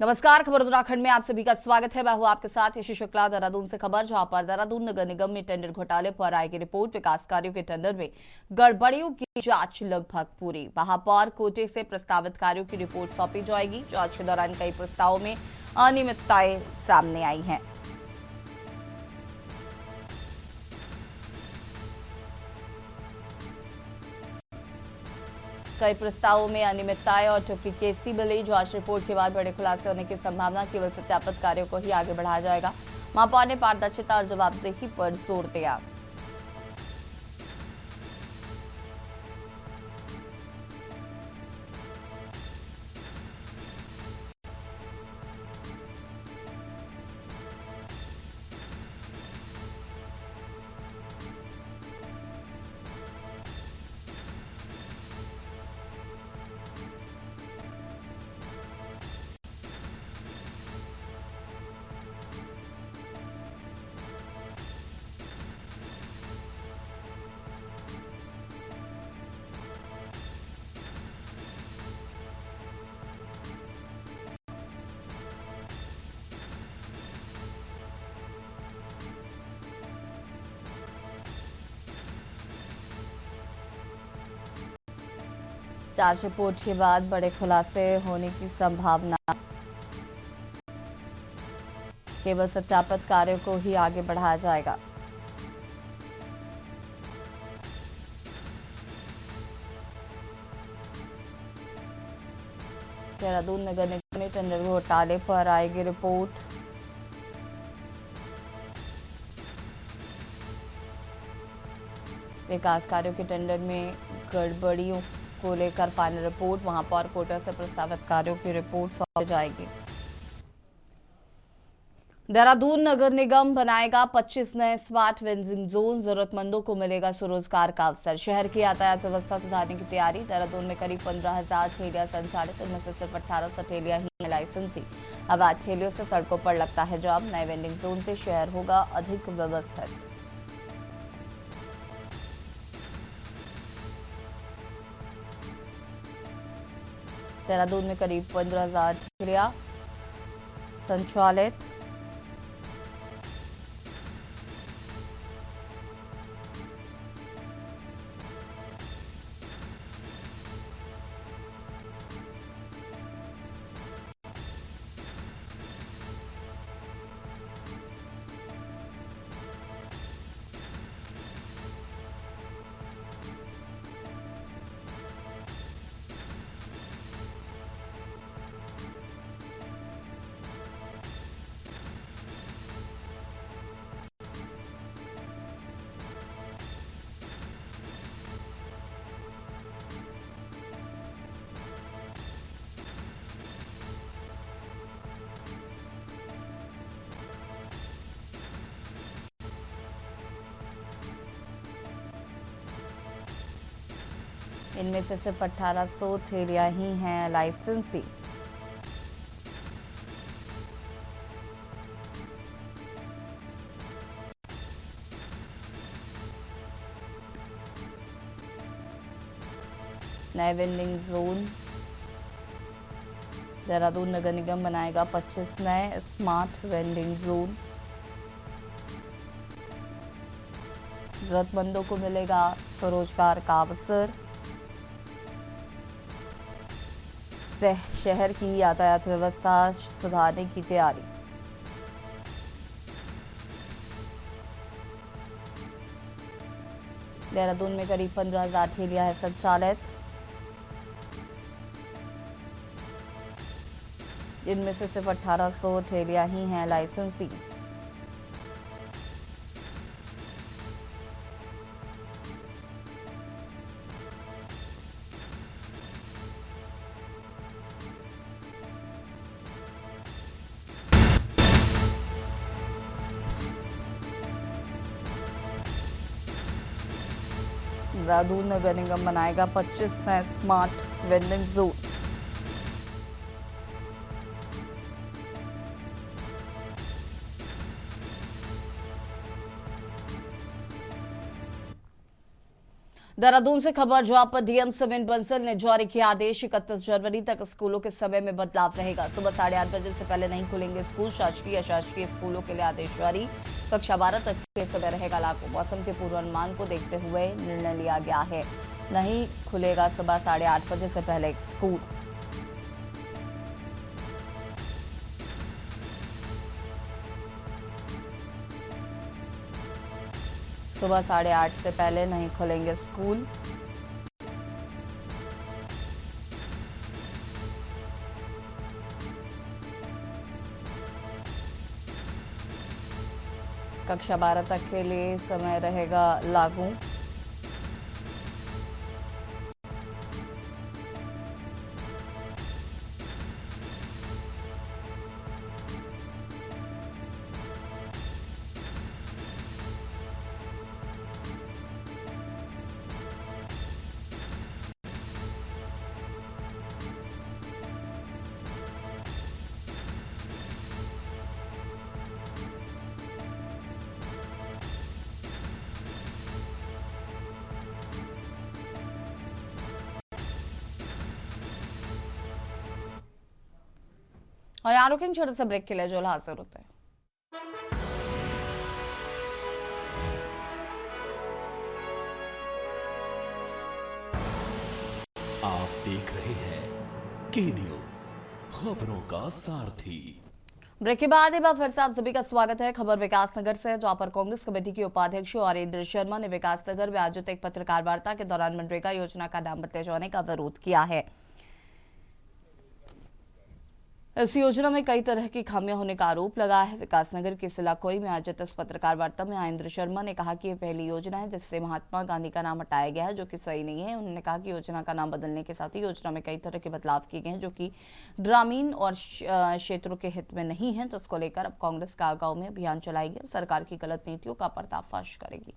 नमस्कार, खबर उत्तराखंड में आप सभी का स्वागत है। मैं हूं आपके साथ यशी शुक्ला। देहरादून से खबर, जहां पर देहरादून नगर निगम में टेंडर घोटाले पर आएगी रिपोर्ट। विकास कार्यों के टेंडर में गड़बड़ियों की जांच लगभग पूरी। महापौर कोटे से प्रस्तावित कार्यों की रिपोर्ट सौंपी जाएगी। जांच के दौरान कई प्रस्तावों में अनियमितताएं सामने आई हैं। कई प्रस्तावों में अनियमितताएं और डुप्लीकेसी मिली। जांच रिपोर्ट के बाद बड़े खुलासे होने की संभावना। केवल सत्यापित कार्यों को ही आगे बढ़ाया जाएगा। महापौर ने पारदर्शिता और जवाबदेही पर जोर दिया। जांच रिपोर्ट के बाद बड़े खुलासे होने की संभावना। केवल सत्यापित कार्यों को ही आगे बढ़ाया जाएगा। देहरादून नगर निगम में टेंडर घोटाले पर आएगी रिपोर्ट। विकास कार्यों के टेंडर में गड़बड़ियों को लेकर फाइनल रिपोर्ट। महापौर कोटा से प्रस्तावित कार्यों की रिपोर्ट सौंपी जाएगी। देहरादून नगर निगम बनाएगा 25 नए स्मार्ट वेंडिंग जोन। जरूरतमंदों को मिलेगा स्वरोजगार का अवसर। शहर की यातायात व्यवस्था सुधारने की तैयारी। देहरादून में करीब 15,000 ठेलियां संचालित, इनमें से सिर्फ 1800 ठेलियां ही लाइसेंसी। अवैध ठेलियों से सड़कों पर लगता है जाम। नए वेंडिंग जोन से शहर होगा अधिक व्यवस्थित। देहरादून में करीब 15,000 ठेलियां संचालित। इनमें से सिर्फ 1800 ठेलियां ही हैं लाइसेंसी। नए वेंडिंग जोन। देहरादून नगर निगम बनाएगा 25 नए स्मार्ट वेंडिंग जोन। जरूरतमंदों को मिलेगा स्वरोजगार का अवसर। शहर की यातायात व्यवस्था सुधारने की तैयारी। देहरादून में करीब 15,000 ठेलियां है संचालित, इनमें से सिर्फ 1800 ठेलियां ही हैं लाइसेंसी। देहरादून नगर निगम बनाएगा 25 नए स्मार्ट वेंडिंग जोन। देहरादून से खबर जहां पर डीएम सविन बंसल ने जारी किया आदेश। 31 जनवरी तक स्कूलों के समय में बदलाव रहेगा। सुबह 8:30 बजे से पहले नहीं खुलेंगे स्कूल। शासकीय अशासकीय स्कूलों के लिए आदेश जारी। कक्षा 12 तक के समय रहेगा लागू। मौसम के पूर्वानुमान को देखते हुए निर्णय लिया गया है। नहीं खुलेगा सुबह 8:30 बजे से पहले स्कूल। सुबह 8:30 से पहले नहीं खुलेंगे स्कूल। कक्षा 12 तक के लिए समय रहेगा लागू। और यहाँ रुकेंगे छोटे से ब्रेक के लिए, जो हाजिर होते हैं। आप देख रहे हैं के न्यूज, खबरों का सारथी। ब्रेक के बाद एक बार फिर से आप सभी का स्वागत है। खबर विकासनगर से, जहां पर कांग्रेस कमेटी के उपाध्यक्ष आरेंद्र शर्मा ने विकासनगर में आयोजित एक पत्रकार वार्ता के दौरान मनरेगा योजना का नाम बदले जाने का विरोध किया है। इस योजना में कई तरह की खामियां होने का आरोप लगा है। विकासनगर के सिलाकोई में आयोजित इस पत्रकार वार्ता में आरेंद्र शर्मा ने कहा कि यह पहली योजना है जिससे महात्मा गांधी का नाम हटाया गया है, जो कि सही नहीं है। उन्होंने कहा कि योजना का नाम बदलने के साथ ही योजना में कई तरह के बदलाव किए गए हैं जो कि ग्रामीण और क्षेत्रों के हित में नहीं है। तो इसको लेकर अब कांग्रेस गांव में अभियान चलाएगी और सरकार की गलत नीतियों का पर्दाफाश करेगी।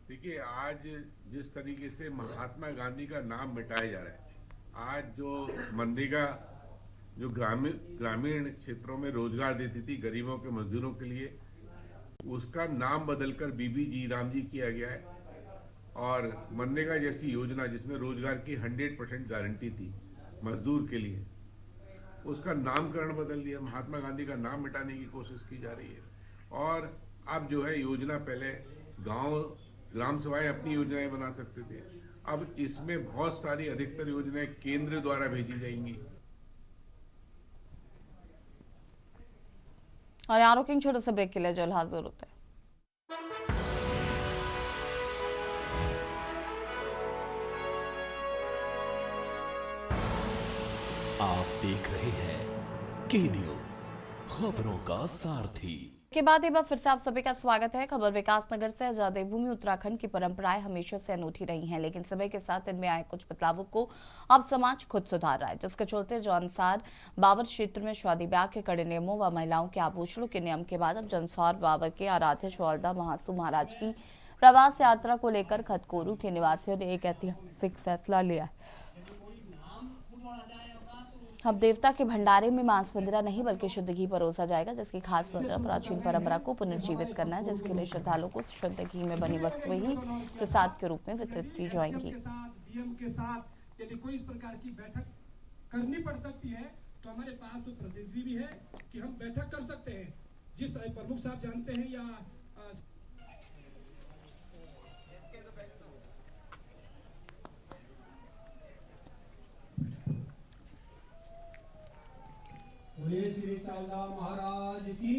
देखिए, आज जिस तरीके से महात्मा गांधी का नाम मिटाया जा रहा है, आज जो मनरेगा जो ग्रामीण क्षेत्रों में रोजगार देती थी गरीबों के मजदूरों के लिए, उसका नाम बदलकर बीबी जी राम जी किया गया है। और मनरेगा जैसी योजना जिसमें रोजगार की 100% गारंटी थी मजदूर के लिए, उसका नामकरण बदल दिया। महात्मा गांधी का नाम मिटाने की कोशिश की जा रही है। और अब जो है योजना, पहले ग्राम सभाएं अपनी योजनाएं बना सकते थे, अब इसमें बहुत सारी अधिकतर योजनाएं केंद्र द्वारा भेजी जाएंगी। और यहाँ रुकेंगे छोटे से ब्रेक के लिए, जो हाजिर होते हैं। आप देख रहे हैं के न्यूज, खबरों का सारथी। के बाद एक बार फिर से आप सभी का स्वागत है। खबर विकासनगर से, जहां देवभूमि उत्तराखंड की परंपराएं हमेशा से अनूठी रही हैं, लेकिन समय के साथ इनमें आए कुछ बदलावों को अब समाज खुद सुधार रहा है, जिसके चलते जो अनुसार बाबर क्षेत्र में शादी ब्याह के कड़े नियमों व महिलाओं के आभूषणों के नियम के बाद अब जनसौर बाबर के आराध्य ज्वालदा महासू महाराज की प्रवास यात्रा को लेकर खतकोरू के निवासियों ने एक ऐतिहासिक फैसला लिया है। अब देवता के भंडारे में मांस मंदिरा नहीं बल्कि शुद्ध घी परोसा जाएगा, जिसकी खास वजह प्राचीन परंपरा को पुनर्जीवित करना है, जिसके लिए श्रद्धालुओं को शुद्ध घी में बनी वस्तुएं ही प्रसाद के रूप में वितरित की जाएंगी। यदि कोई इस प्रकार की बैठक करनी पड़ सकती है तो हमारे पास तो प्रतिनिधि भी है कि हम बैठक कर सकते हैं। जिस प्रमुख साहब जानते हैं या श्री चावला महाराज की,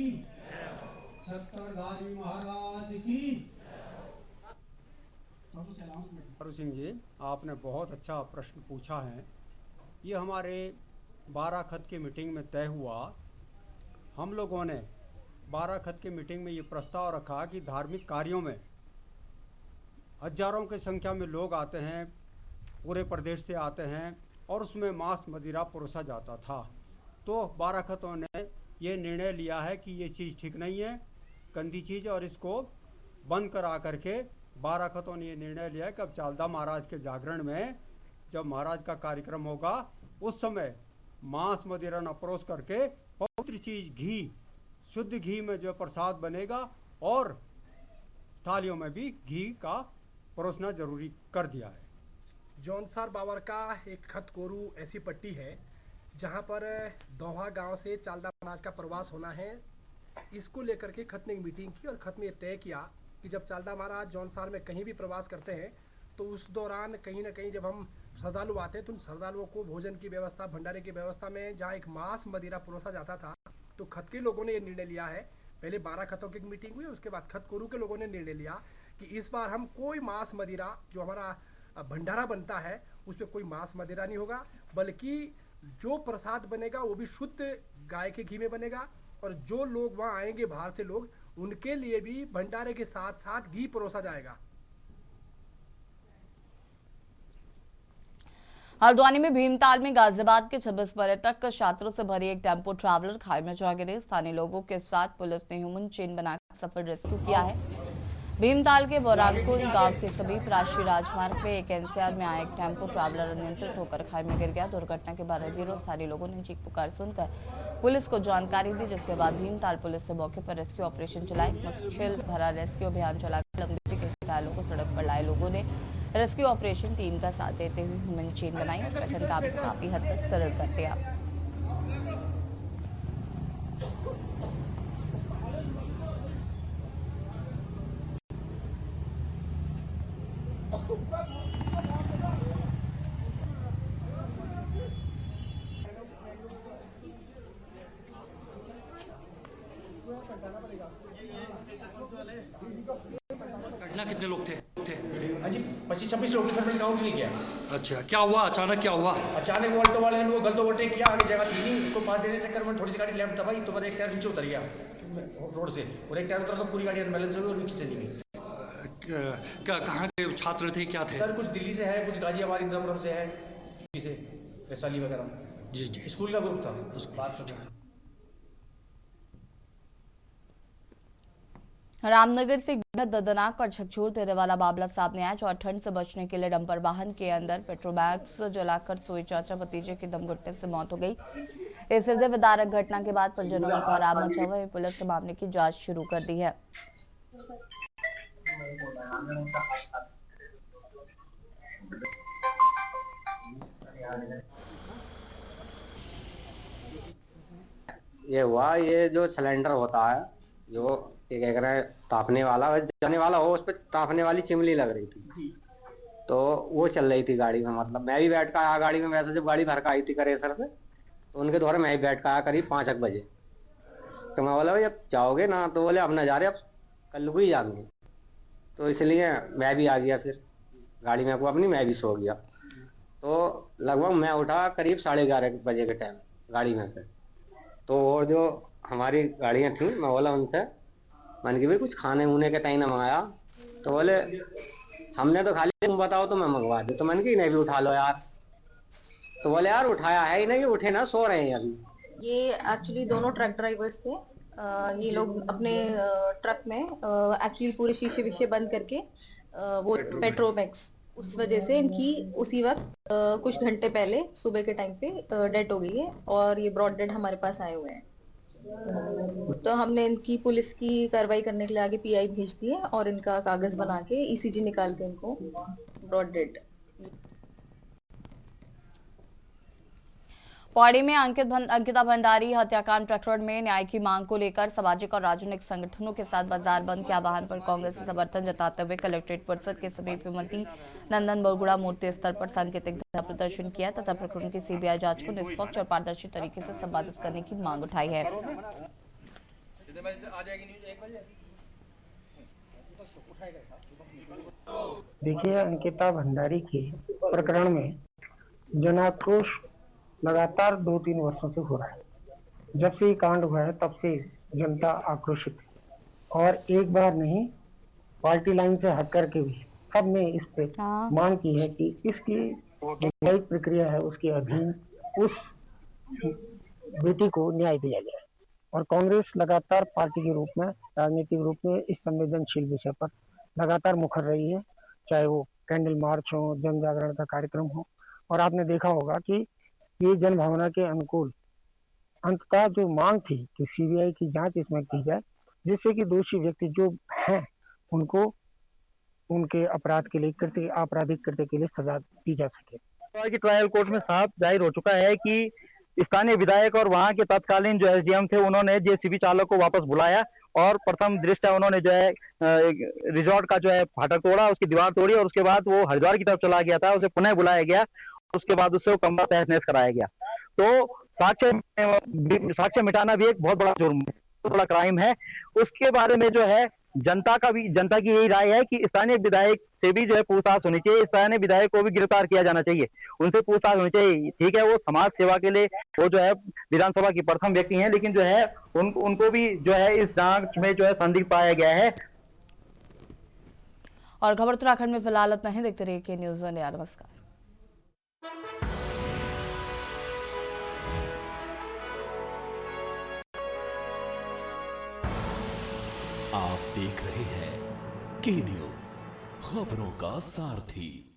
सत्तरधारी महाराज की। सिंह जी, आपने बहुत अच्छा प्रश्न पूछा है। ये हमारे 12 खत की मीटिंग में तय हुआ। हम लोगों ने 12 खत की मीटिंग में ये प्रस्ताव रखा कि धार्मिक कार्यों में हजारों की संख्या में लोग आते हैं, पूरे प्रदेश से आते हैं और उसमें मांस मदिरा परोसा जाता था। तो बाराखतों ने ये निर्णय लिया है कि ये चीज़ ठीक नहीं है, गंदी चीज़, और इसको बंद करा करके बाराखतों ने ये निर्णय लिया है कि अब चालदा महाराज के जागरण में जब महाराज का कार्यक्रम होगा उस समय मांस मदिरा न परोस करके पवित्र चीज़ घी, शुद्ध घी में जो प्रसाद बनेगा और थालियों में भी घी का परोसना जरूरी कर दिया है। जौनसार बावर का एक खत कोरू ऐसी पट्टी है जहां पर दोहा गांव से चालदा महाराज का प्रवास होना है। इसको लेकर के खत ने एक मीटिंग की और खत में तय किया कि जब चालदा महाराज जौनसार में कहीं भी प्रवास करते हैं तो उस दौरान कहीं ना कहीं जब हम श्रद्धालु आते हैं तो उन श्रद्धालुओं को भोजन की व्यवस्था, भंडारे की व्यवस्था में जहाँ एक मांस मदिरा परोसा जाता था, तो खत के लोगों ने ये निर्णय लिया है। पहले 12 खतों की एक मीटिंग हुई, उसके बाद खत कोरू के लोगों ने निर्णय लिया कि इस बार हम कोई मांस मदिरा, जो हमारा भंडारा बनता है उस पर कोई मांस मदिरा नहीं होगा, बल्कि जो प्रसाद बनेगा वो भी शुद्ध गाय के घी में बनेगा। और जो लोग वहाँ आएंगे बाहर से लोग, उनके लिए भी भंडारे के साथ साथ घी परोसा जाएगा। हल्द्वानी में भीमताल में गाजियाबाद के 26 पर्यटक छात्रों से भरी एक टेम्पो ट्रैवलर खाई में जा गिरे। स्थानीय लोगों के साथ पुलिस ने ह्यूमन चेन बनाकर सफल रेस्क्यू किया है। भीमताल के बोरांगकुंड गांव के समीप राष्ट्रीय राजमार्ग पे एक एनसीआर में आया एक टेम्पो ट्रैवलर अनियंत्रित होकर खाई में गिर गया। दुर्घटना के बाद राहगीरों स्थानीय लोगों ने चीख पुकार सुनकर पुलिस को जानकारी दी, जिसके बाद भीमताल पुलिस से मौके पर रेस्क्यू ऑपरेशन चलाई। मुश्किल भरा रेस्क्यू अभियान चलाकर लंबी के घायलों को सड़क पर लाए लोगों ने रेस्क्यू ऑपरेशन टीम का साथ देते हुए ह्यूमन चेन बनाई और कठिन काम को काफी हद तक सरल कर दिया। घटना कितने लोग थे? जी 25-26 लोग सर, मैंने काउंट नहीं किया। अच्छा, क्या हुआ अचानक, क्या हुआ? अचानक वो ऑल्टो वाले ने वो गलत ओवरटेक किया, आगे जगह थी नहीं, उसको पास देने के चक्कर में थोड़ी सी गाड़ी लेफ्ट दबाई तो एक टायर नीचे उतर गया रोड से, और एक टायर उतर तो पूरी गाड़ी अनबैलेंस हो गई और नीचे चली गई। कहाँ के छात्र थे, क्या थे? सर कुछ दिल्ली से है, कुछ गाजियाबाद इंद्रपुरम से है, से वैशाली वगैरह। जी जी, स्कूल का ग्रुप था। रामनगर से बेहद दर्दनाक और झकझोर देने वाला मामला सामने आया, जहां ठंड से बचने के लिए डंपर वाहन के अंदर पेट्रोमैक्स जलाकर सोए चाचा भतीजे की दम घुटने से मौत हो गई। इस हृदय विदारक घटना के बाद परिजनों में कोहराम मचा हुआ है। पुलिस ने मामले की जांच शुरू कर दी है। ये हुआ, ये जो सिलेंडर होता है, जो क्या कह रहे हैं, तापने वाला, जाने वाला हो, उस पर तापने वाली चिमनी लग रही थी, तो वो चल रही थी गाड़ी में। मतलब मैं भी बैठ कर आया गाड़ी में, वैसे जब गाड़ी भर कर आई थी करेसर से, तो उनके द्वारा मैं भी बैठ कर आया करीब 5 बजे। तो मैं बोला भाई अब जाओगे ना, तो बोले अब ना जा रहे, अब कल को ही जाएंगे। तो इसलिए मैं भी आ गया, फिर गाड़ी में अपनी मैं भी सो गया। तो लगभग मैं उठा करीब 11:30 बजे के टाइम गाड़ी में से। तो और जो हमारी गाड़ियाँ थी, मैं बोला उनसे, मैंने कि भाई कुछ खाने ऊने के टाइम ना मंगाया, तो बोले हमने तो खाली, तुम बताओ तो मैं मंगवा दे। तो मैंने कि नहीं भी उठा लो यार, तो बोले यार उठाया है ही नहीं, उठे ना, सो रहे हैं अभी। ये एक्चुअली दोनों ट्रक ड्राइवर्स थे। ये लोग अपने ट्रक में एक्चुअली पूरे शीशे विशे बंद करके वो पेट्रोमैक्स, उस वजह से इनकी उसी वक्त कुछ घंटे पहले सुबह के टाइम पे डेथ हो गई है, और ये ब्रॉड डेड हमारे पास आए हुए हैं। तो हमने इनकी पुलिस की कार्रवाई करने के लिए आगे पीआई भेज दी है, और इनका कागज बना के ईसीजी निकाल के इनको ब्रॉड डेड। पौड़ी में अंकिता भंडारी हत्याकांड प्रकरण में न्याय की मांग को लेकर सामाजिक और राजनीतिक संगठनों के साथ बाजार बंद के आह्वान पर कांग्रेस से समर्थन जताते हुए कलेक्ट्रेट परिसर के समीप हिमवती नंदन बरगुड़ा मूर्ति स्थल पर सांकेतिक धरना प्रदर्शन किया तथा प्रकरण की सीबीआई जांच को निष्पक्ष और पारदर्शी तरीके से संपादित करने की मांग उठाई है। देखिए, अंकिता भंडारी के प्रकरण में जन आक्रोश लगातार 2-3 वर्षों से हो रहा है। जब से ये कांड हुआ है तब से जनता आक्रोशित है, और एक बार नहीं, पार्टी लाइन से हट करके भी सबने इस पे मांग की है कि इसकी जो न्यायिक प्रक्रिया है उसके अधीन उस बेटी को न्याय दिया जाए। और कांग्रेस लगातार पार्टी के रूप में, राजनीतिक रूप में इस संवेदनशील विषय पर लगातार मुखर रही है, चाहे वो कैंडल मार्च हो, जन जागरण का कार्यक्रम हो। और आपने देखा होगा कि ये जन भावना के अनुकूल अंततः जो मांग थी कि सीबीआई की जांच इसमें की जाए, जिससे कि दोषी व्यक्ति जो हैं उनको उनके अपराध के लिए आपराधिक कृत्य के लिए सजा दी जा सके। ट्रायल कोर्ट में साफ जाहिर हो चुका है कि स्थानीय विधायक और वहां के तत्कालीन जो एसडीएम थे उन्होंने जेसीबी चालक को वापस बुलाया और प्रथम दृष्टया उन्होंने जो है रिजॉर्ट का जो है फाटक तोड़ा, उसकी दीवार तोड़ी और उसके बाद वो हरिद्वार की तरफ चला गया था। उसे पुनः बुलाया गया, उसके बाद उससे वो कमरा तहस-नहस कराया गया। तो साक्ष्य मिटाना भी एक बहुत बड़ा जुर्म है, बहुत बड़ा क्राइम है। उसके बारे में जो है जनता की यही राय है कि स्थानीय विधायक से भी जो है पूछताछ होनी चाहिए, स्थानीय विधायक को भी गिरफ्तार किया जाना चाहिए, उनसे पूछताछ होनी चाहिए। ठीक है, वो समाज सेवा के लिए वो जो है विधानसभा की प्रथम व्यक्ति हैं, लेकिन जो है उनको भी जो है इस जांच में जो है संदिग्ध पाया गया है। और खबर उत्तराखंड में फिलहाल इतना ही। देखते रहिए K-News 1। नमस्कार। आप देख रहे हैं K-News, खबरों का सारथी।